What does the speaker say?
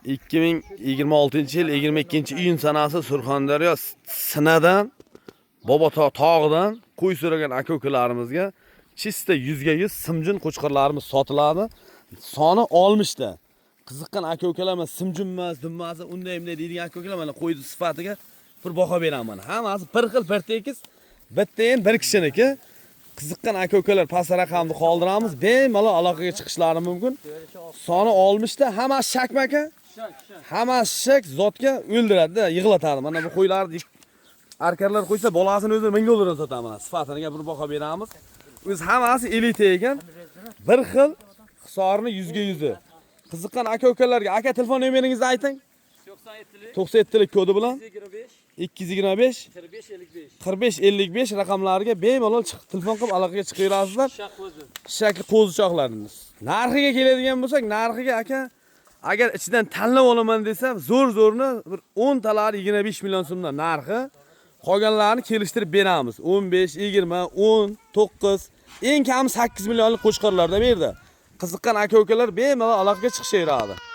2026-yil 22-iyun sanasi Surxondaryo Sinadan Bobotog' tog'idan qo'y so'ragan aka-ukalarimizga chista 100% simjun qo'chqorlarimiz sotiladi. Soni 60 ta. Qiziqqan aka-ukalar men simjunmas, dummas, unday deydigan aka-ukalar mana qo'yni sifatiga bir baho beraman. Hammasi bir xil, bir tekis, bittayin bir kishiniki. Qiziqqan aka-ukalar past raqamni qoldiramiz, bemalol aloqaga chiqishlari mumkin. Soni 60 ta, hammasi shakmaka. Hammasi shak zotga o'ldiradi, yig'latadi. Mana bu qo'ylarni arkarlar qo'ysa, bolasini o'zi 1000 dollardan sotaman. Sifatiga bir baho beramiz. O'z hammasi elita ekan. Bir xil hisorini 100%. Qiziqqan aka-ukalarga aka telefon nomeringizni ayting. 97lik kodi bilan 225 4555 raqamlariga bemalol chiqib telefon qilib aloqaga chiqaverasizlar. Shakli qo'zichoqlarimiz. Narxiga keladigan bo'lsak, narxiga aka agar ichidan tanlab olaman desam, zo'rni bir 10 talari 25 million so'mdan narxi. Qolganlarini kelishtirib beramiz. 15, 20, 10, 9, eng kam 8 millionlik qo'chqorlarda berdi. Qiziqqan aka-ukalar bemalol aloqaga chiqishaveradi.